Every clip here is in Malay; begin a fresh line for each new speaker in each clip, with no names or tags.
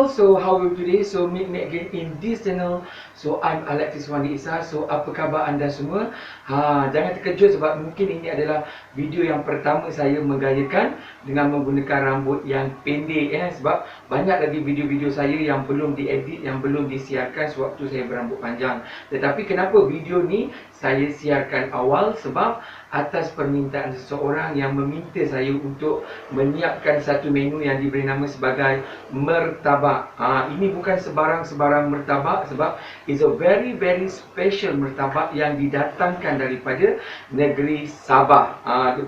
So how are you today? So meet me again in this channel. So I'm Alexis Wandi Isa. So apa khabar anda semua? Jangan terkejut sebab mungkin ini adalah video yang pertama saya menggayakan dengan menggunakan rambut yang pendek sebab banyak lagi video-video saya yang belum diedit, yang belum disiarkan sewaktu saya berambut panjang. Tetapi kenapa video ni saya siarkan awal? Sebab atas permintaan seseorang yang meminta saya untuk menyiapkan satu menu yang diberi nama sebagai mertabak. Ini bukan sebarang-sebarang mertabak sebab it's a very special mertabak yang didatangkan daripada negeri Sabah.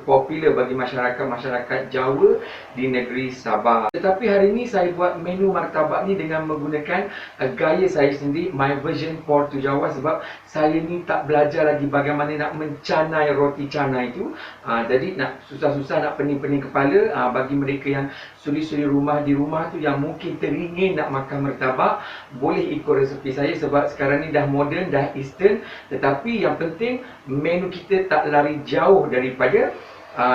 Popular bagi masyarakat Jawa di negeri Sabah. Tetapi hari ini saya buat menu martabak ni dengan menggunakan gaya saya sendiri, my version Portu Jawa, sebab saya ni tak belajar lagi bagaimana nak mencanai roti canai itu. Jadi nak susah-susah nak pening-pening kepala. Bagi mereka yang suri-suri rumah di rumah tu yang mungkin teringin nak makan martabak, boleh ikut resepi saya sebab sekarang ni dah moden, dah eastern. Tetapi yang penting menu kita tak lari jauh daripada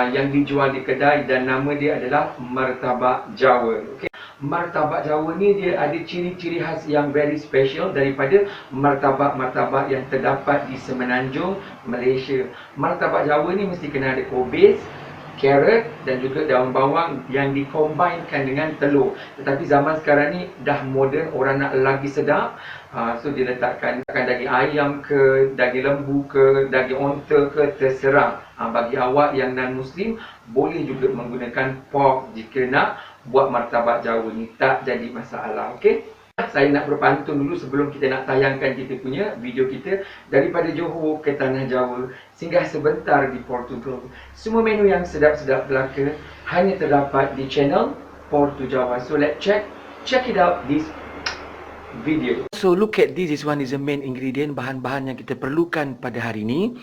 yang dijual di kedai, dan nama dia adalah martabak Jawa. Okay. Martabak Jawa ni dia ada ciri-ciri khas yang very special daripada martabak-martabak yang terdapat di Semenanjung, Malaysia. Martabak Jawa ni mesti kena ada kobis, carrot dan juga daun bawang yang dikombinkan dengan telur. Tetapi zaman sekarang ni dah moden, orang nak lagi sedap. So dia letakkan daging ayam ke, daging lembu ke, daging onta ke, terserah. Bagi awak yang non-Muslim, boleh juga menggunakan pork jika nak buat martabak Jawa ni, tak jadi masalah. Okey. Saya nak berpantun dulu sebelum kita nak tayangkan kita punya video kita daripada Johor ke Tanah Jawa. Singgah sebentar di Portugal. Semua menu yang sedap-sedap belaka hanya terdapat di channel Portu Jawa. So let's check it out this video. So look at this one is the main ingredient, bahan-bahan yang kita perlukan pada hari ini.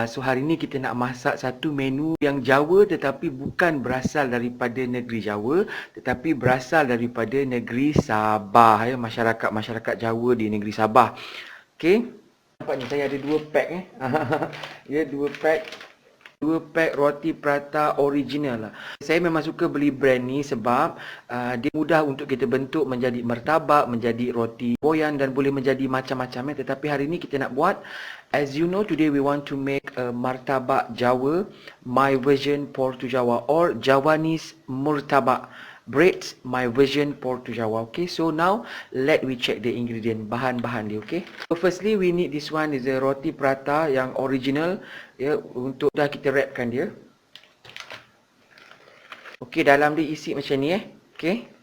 So hari ini kita nak masak satu menu yang Jawa tetapi bukan berasal daripada negeri Jawa, tetapi berasal daripada negeri Sabah, masyarakat Jawa di negeri Sabah. Okey. Nampak ni saya ada 2 pack ya, 2 pack roti prata original. Saya memang suka beli brand ni sebab dia mudah untuk kita bentuk menjadi martabak, menjadi roti boyan dan boleh menjadi macam-macam. Tetapi hari ni kita nak buat, as you know, today we want to make a martabak Jawa, my version Portu Jawa, or Javanese murtabak breads, my version Portu Jawa. Okay, so now let we check the ingredient, bahan-bahan dia. Okay, so firstly we need this one is a roti prata yang original ya, untuk dah kita wrapkan dia. Okay, dalam dia isi macam ni okay,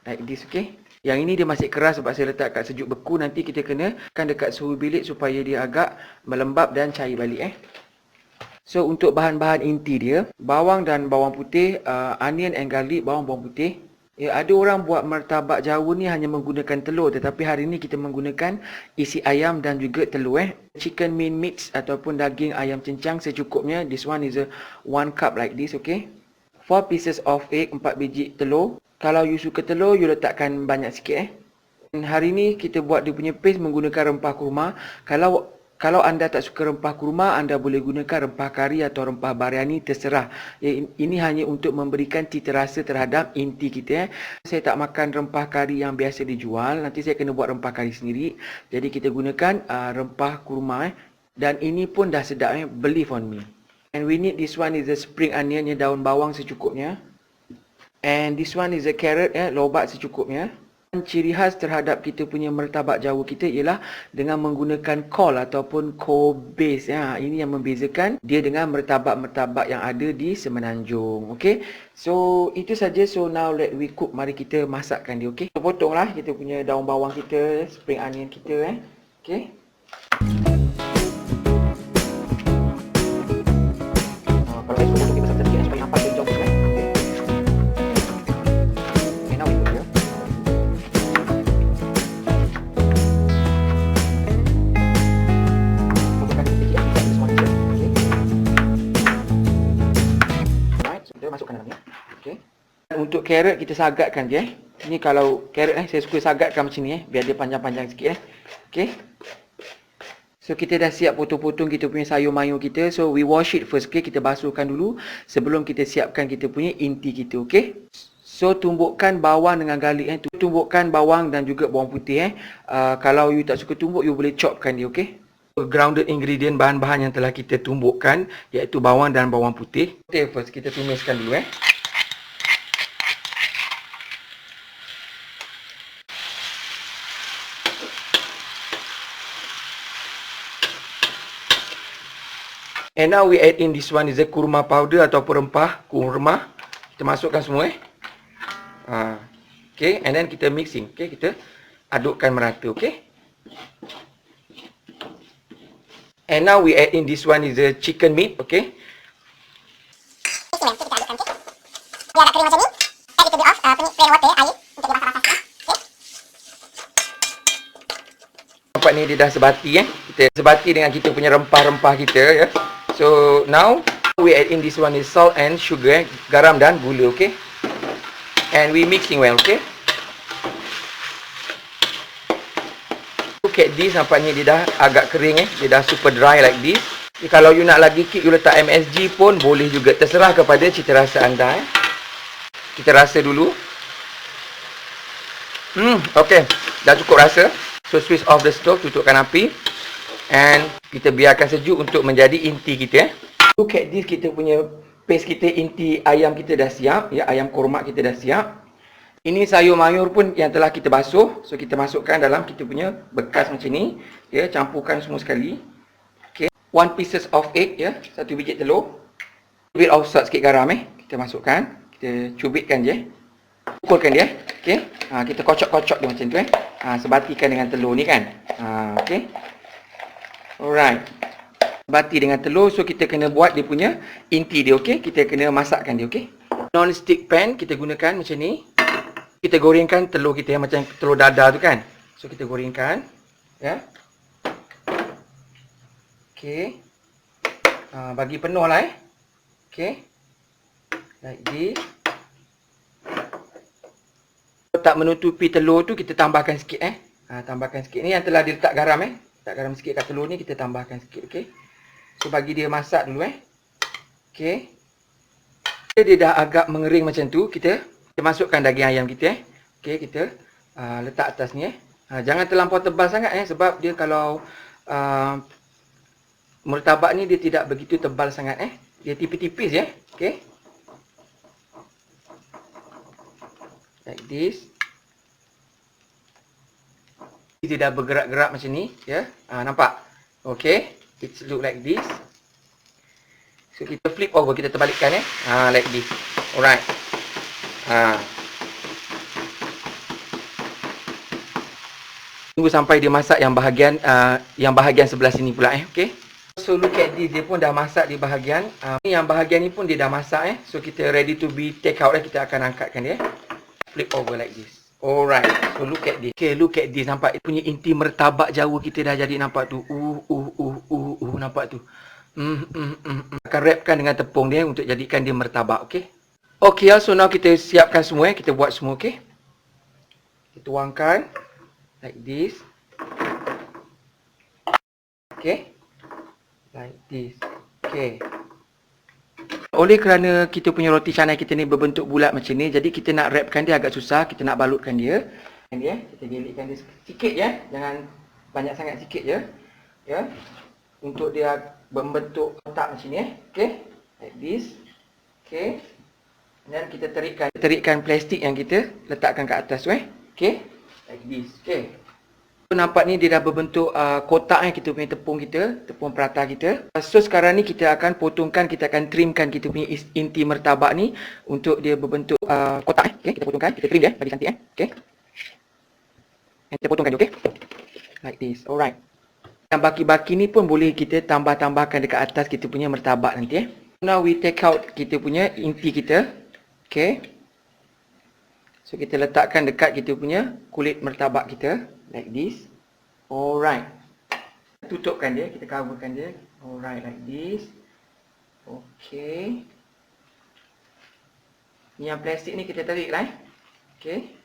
like this. Okay, yang ini dia masih keras sebab saya letak kat sejuk beku. Nanti kita kena kan dekat suhu bilik supaya dia agak melembab dan cair balik So untuk bahan-bahan inti dia, bawang dan bawang putih, onion and garlic, bawang putih. Ya, ada orang buat martabak Jawa ni hanya menggunakan telur, tetapi hari ni kita menggunakan isi ayam dan juga telur Chicken min mix ataupun daging ayam cincang secukupnya. This one is a 1 cup like this, okay. 4 pieces of egg, 4 biji telur. Kalau you suka telur, you letakkan banyak sikit Dan hari ni kita buat dia punya paste menggunakan rempah kurma. Kalau anda tak suka rempah kurma, anda boleh gunakan rempah kari atau rempah biryani, terserah. Ini hanya untuk memberikan cita rasa terhadap inti kita. Saya tak makan rempah kari yang biasa dijual. Nanti saya kena buat rempah kari sendiri. Jadi kita gunakan rempah kurma Dan ini pun dah sedap believe on me. And we need this one is a spring onion, daun bawang secukupnya. And this one is a carrot, lobak secukupnya. Ciri khas terhadap kita punya martabak Jawa kita ialah dengan menggunakan kol ataupun kobis. Ini yang membezakan dia dengan martabak-martabak yang ada di Semenanjung. Okay, so itu saja. So now let we cook. Mari kita masakkan dia. Okay, so, potonglah kita punya daun bawang kita, spring onion kita. Okay. Untuk carrot kita sagatkan je. Ni kalau carrot saya suka sagatkan macam ni biar dia panjang-panjang sikit Okey. So kita dah siap potong-potong kita punya sayur mayur kita. So we wash it first, okay? Kita basuhkan dulu sebelum kita siapkan kita punya inti kita, okey. So tumbukkan bawang dengan garlic tumbukkan bawang dan juga bawang putih kalau you tak suka tumbuk, you boleh chopkan dia, okey. Grounded ingredient, bahan-bahan yang telah kita tumbukkan iaitu bawang dan bawang putih. Okay, first kita tumiskan dulu And now we add in this one is a kurma powder ataupun rempah kurma. Kita masukkan semua Okay, and then kita mixing. Okay, kita adukkan merata, okay. And now we add in this one is a chicken meat, okay.
Kita adukkan, okay. Dia agak kering macam ni. Add little bit of plain water, air untuk dia masak rasa. Okay.
Nampak ni dia dah sebati Kita sebati dengan kita punya rempah-rempah kita So now we add in this one is salt and sugar, garam dan gula, okay. And we mixing well, okay. Look at this, nampaknya dia dah agak kering dia dah super dry like this. Kalau you nak lagi keep, you letak MSG pun boleh juga, terserah kepada cita rasa anda Kita rasa dulu. Okay, dah cukup rasa. So switch off the stove, tutupkan api. And kita biarkan sejuk untuk menjadi inti kita Look at this, kita punya paste kita, inti ayam kita dah siap ayam korma kita dah siap. Ini sayur mayur pun yang telah kita basuh. So kita masukkan dalam kita punya bekas macam ni campurkan semua sekali. Okay, 1 pieces of egg 1 biji telur, a bit of salt, sikit garam kita masukkan. Kita cubitkan je, pukulkan dia. Okay, kita kocok-kocok dia macam tu sebatikan dengan telur ni kan. Okay, alright, bati dengan telur. So kita kena buat dia punya inti dia, okey. Kita kena masakkan dia, okey. Non-stick pan kita gunakan macam ni. Kita gorengkan telur kita macam telur dadar tu kan. So kita gorengkan okey. Bagi penuh lah okey. Like this. Tak menutupi telur tu, kita tambahkan sikit tambahkan sikit. Ni yang telah diletak garam letak garam sikit kat telur ni, kita tambahkan sikit, okey. So bagi dia masak dulu okey. Dia dah agak mengering macam tu, kita masukkan daging ayam kita okey, kita letak atas ni jangan terlampau tebal sangat sebab dia kalau murtabak ni dia tidak begitu tebal sangat dia tipis-tipis okey. Like this. Dia dah bergerak-gerak macam ni nampak? Okey, it look like this. So kita flip over, kita terbalikkan like this. Alright. Tunggu sampai dia masak yang bahagian sebelah sini pula okey. So look at this, dia pun dah masak di bahagian yang bahagian ni pun dia dah masak So kita ready to be take out kita akan angkatkan dia. Flip over like this. Alright. So look at this. Okay, look at this. Nampak punya inti martabak Jawa kita dah jadi, nampak tu. Nampak tu. Akan wrapkan dengan tepung dia untuk jadikan dia martabak, okey. Okey, so now kita siapkan semua kita buat semua, okey. Kita tuangkan like this. Okey. Like this. Okey. Oleh kerana kita punya roti canai kita ni berbentuk bulat macam ni, jadi kita nak wrapkan dia agak susah, kita nak balutkan dia. Kita gelitkan dia sikit jangan banyak sangat, sikit je. Untuk dia membentuk kotak macam ni okey. Like this. Okey. Dan kita terikkan plastik yang kita letakkan kat atas okey. Like this. Okey. Nampak ni dia dah berbentuk kotak kita punya tepung prata kita. So sekarang ni kita akan potongkan, kita akan trimkan kita punya inti martabak ni untuk dia berbentuk kotak okey. Kita potongkan, kita trim dia bagi cantik okey. Kita potongkan dia okey. Like this. Alright. Yang baki-baki ni pun boleh kita tambah-tambahkan dekat atas kita punya martabak nanti Now we take out kita punya inti kita. okey. So kita letakkan dekat kita punya kulit martabak kita like this. Alright. Tutupkan dia, kita coverkan dia. Alright, like this. Okey. Ni yang plastik ni kita tarik lah okey.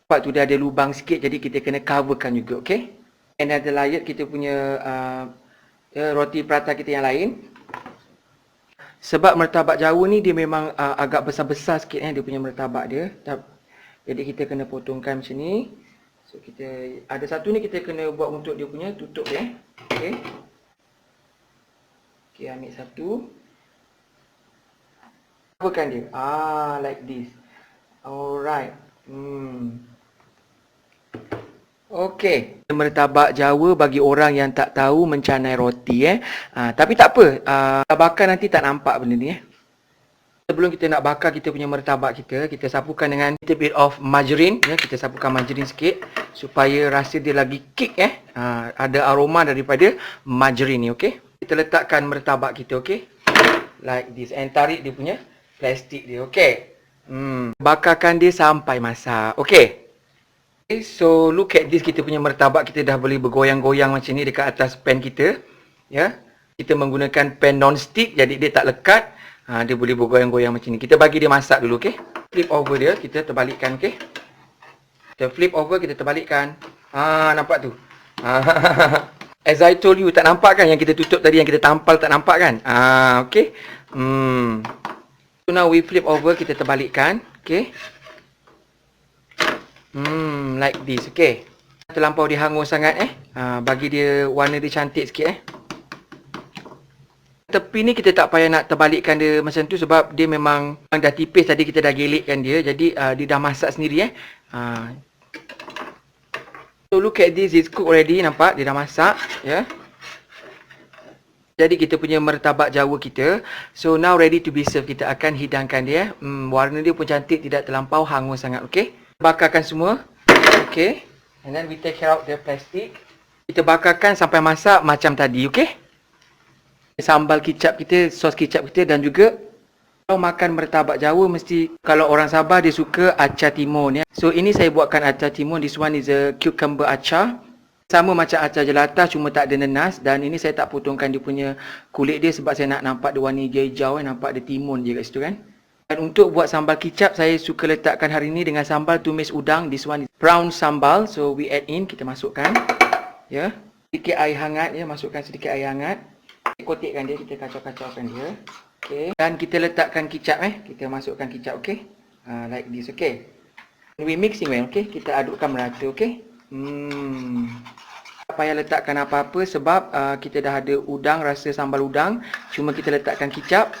Nampak tu dia ada lubang sikit, jadi kita kena coverkan juga, okey? And ada layer kita punya roti prata kita yang lain. Sebab martabak Jawa ni dia memang agak besar-besar sikit dia punya martabak dia. Jadi kita kena potongkan macam ni. So kita ada satu ni kita kena buat untuk dia punya tutup dia. Okey. Okey, ambil satu. Coverkan dia. Like this. Alright. Okey, martabak Jawa bagi orang yang tak tahu mencanai roti tapi tak apa, bakar nanti tak nampak benda ni Sebelum kita nak bakar kita punya martabak kita sapukan dengan little bit of margarine kita sapukan margarine sikit supaya rasa dia lagi kick ada aroma daripada margarine ni, okey. Kita letakkan martabak kita, okey. Like this, and tarik dia punya plastik dia, okey. Bakarkan dia sampai masak, okey. Okay, so look at this, kita punya martabak kita dah boleh bergoyang-goyang macam ni dekat atas pan kita. Kita menggunakan pan non-stick jadi dia tak lekat. Dia boleh bergoyang-goyang macam ni. Kita bagi dia masak dulu, okey. Flip over dia, kita terbalikkan, okey. Kita flip over, kita terbalikkan. Nampak tu. As I told you, tak nampak kan yang kita tutup tadi, yang kita tampal tak nampak kan? Okey. So now we flip over, kita terbalikkan, okey. Like this, okay. Terlampau dia hangus sangat bagi dia warna dia cantik sikit Tepi ni kita tak payah nak terbalikkan dia macam tu sebab dia memang dah tipis tadi kita dah gelikkan dia. Jadi dia dah masak sendiri So look at this, it's cooked already, nampak dia dah masak Jadi kita punya martabak Jawa kita. So now ready to be served. Kita akan hidangkan dia. Warna dia pun cantik, tidak terlampau hangus sangat, okay. Bakarkan semua. Okay. And then we take out the plastic. Kita bakarkan sampai masak macam tadi. Okay. Sambal kicap kita, sos kicap kita dan juga kalau makan martabak Jawa mesti kalau orang Sabah dia suka acar timun So ini saya buatkan acar timun. This one is a cucumber acar. Sama macam acar jelata cuma tak ada nenas. Dan ini saya tak potongkan dia punya kulit dia sebab saya nak nampak dia warna hijau nampak dia timun je kat situ kan. Dan untuk buat sambal kicap, saya suka letakkan hari ini dengan sambal tumis udang. This one is brown sambal. So, we add in, kita masukkan. Sedikit air hangat, masukkan sedikit air hangat. Kotikkan dia, kita kacau-kacaukan dia. Okay. Dan kita letakkan kicap, kita masukkan kicap, okay. Like this, okay. And we mixing well, okay. Kita adukkan merata, okay. Tak payah letakkan apa-apa sebab kita dah ada udang, rasa sambal udang. Cuma kita letakkan kicap.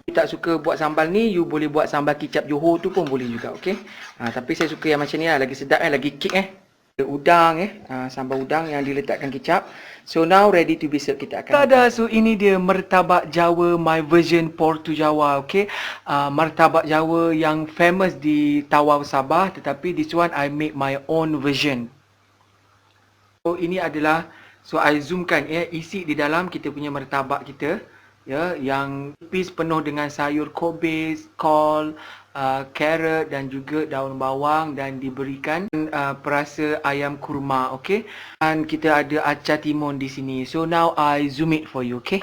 You tak suka buat sambal ni, you boleh buat sambal kicap Johor tu pun boleh juga, okey. Tapi saya suka yang macam ni lagi sedap lagi kick udang sambal udang yang diletakkan kicap. So now ready to be served, kita akan so ini dia martabak Jawa my version Portu Jawa, okey. Martabak Jawa yang famous di Tawau Sabah, tetapi this one I make my own version. So ini adalah, so I zoomkan isi di dalam kita punya martabak kita yang tipis penuh dengan sayur kobis, kol, carrot dan juga daun bawang dan diberikan perasa ayam kurma, okey. Dan kita ada acar timun di sini. So now I zoom it for you, okey.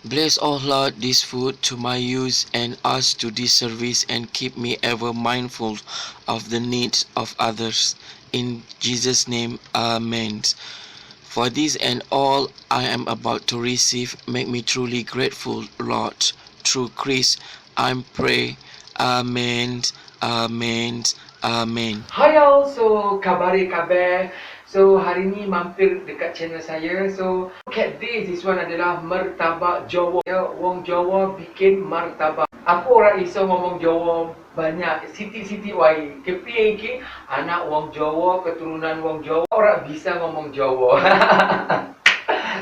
Bless, O Lord, this food to my use and us to this service, and keep me ever mindful of the needs of others. In Jesus' name, Amen. For this and all I am about to receive, make me truly grateful, Lord. Through Christ, I pray. Amen. Amen. Amen.
Hai all, so kabar. So hari ni mampir dekat channel saya. So look at this one adalah martabak Jawa. Wong Jawa bikin martabak. Apa orang risau ngomong Jawa banyak. Siti-siti wai. Kepi iki anak wong Jawa, keturunan wong Jawa, orang bisa ngomong Jawa.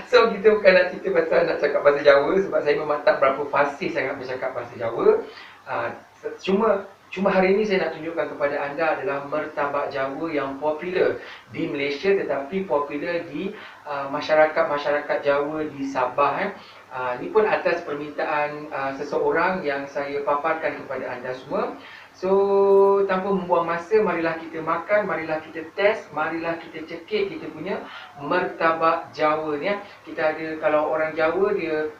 So kita bukan nak cerita pasal nak cakap bahasa Jawa sebab saya memang tak berapa fasih sangat bercakap bahasa Jawa. Cuma hari ini saya nak tunjukkan kepada anda adalah martabak Jawa yang popular di Malaysia tetapi popular di masyarakat Jawa di Sabah. Ini pun atas permintaan seseorang yang saya paparkan kepada anda semua. So, tanpa membuang masa, marilah kita makan, marilah kita test, marilah kita cekik kita punya martabak Jawa ni. Kita ada, kalau orang Jawa dia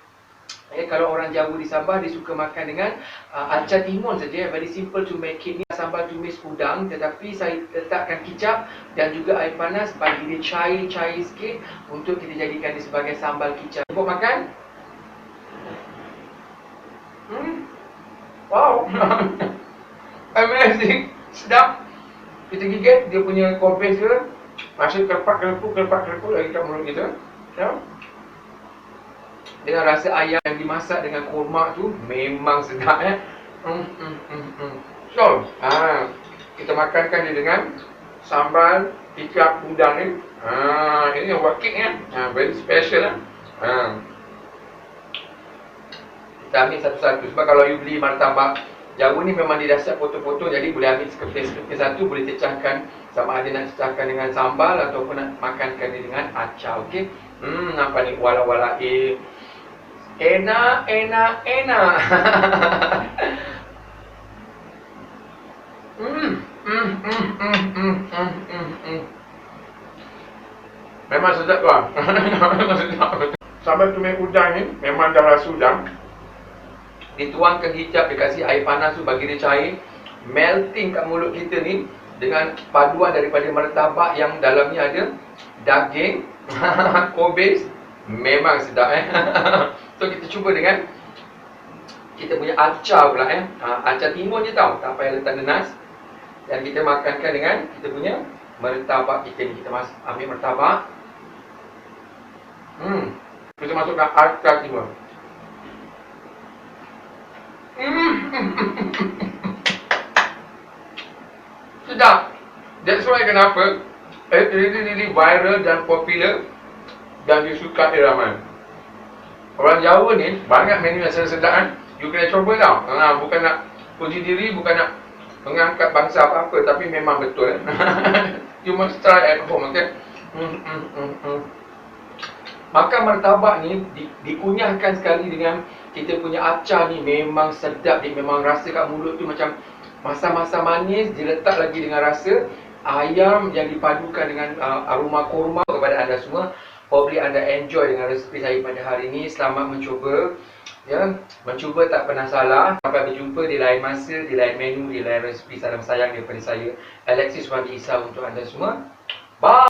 kalau orang Jawa di Sabah dia suka makan dengan acar timun saja. Very simple to make it. Ni sambal tumis udang, tetapi saya letakkan kicap dan juga air panas, bagi dia cair sikit untuk kita jadikan dia sebagai sambal kicap. Cuba makan. Wow. Amazing. Sedap. Kita gigit dia punya kompres dia, masih kerpak-kerpuk lagi kat mulut kita. Ya. Dengan rasa ayam yang dimasak dengan kurma tu memang sedap So, kita makankan dia dengan sambal kicap udang ni. Ini yang buat kek ni. Very special Kita ambil satu-satu. Sebab kalau you beli martabak Jawa ni memang dia dah siap potong-potong, jadi boleh ambil sekeping satu, boleh cecahkan sama ada nak cecahkan dengan sambal ataupun nak makankan dia dengan acar. Okey. Nampak ni wala-wala enak. Memang sedap tuan. Memang sedap. Sambal tumis udang ni memang dah rasa udang. Dituangkan kicap, dia kasih air panas tu bagi dia cair, melting kat mulut kita ni dengan paduan daripada martabak yang dalamnya ada daging, kobis, memang sedap So kita cuba dengan kita punya acar pula acar timun je tau, tak payah letak nenas. Dan kita makankan dengan kita punya martabak kita ni. Kita ambil martabak, kita masukkan acar timun. Sedap. That's why kenapa it really viral dan popular dan disukai ramai. Orang Jawa ni banyak menu yang sedap You kena cuba tau. Bukan nak puji diri, bukan nak mengangkat bangsa apa-apa, tapi memang betul You must try at home, okay? Makan martabak ni dikunyahkan sekali dengan kita punya acar ni, memang sedap dia. Memang rasa kat mulut tu macam masa-masa manis, diletak lagi dengan rasa ayam yang dipadukan dengan aroma kurma. Kepada anda semua, hopefully anda enjoy dengan resipi saya pada hari ini. Selamat mencuba. Ya, mencuba tak pernah salah. Sampai berjumpa di lain masa, di lain menu, di lain resipi. Salam sayang daripada saya, Alexis Wandi Isa, untuk anda semua. Bye.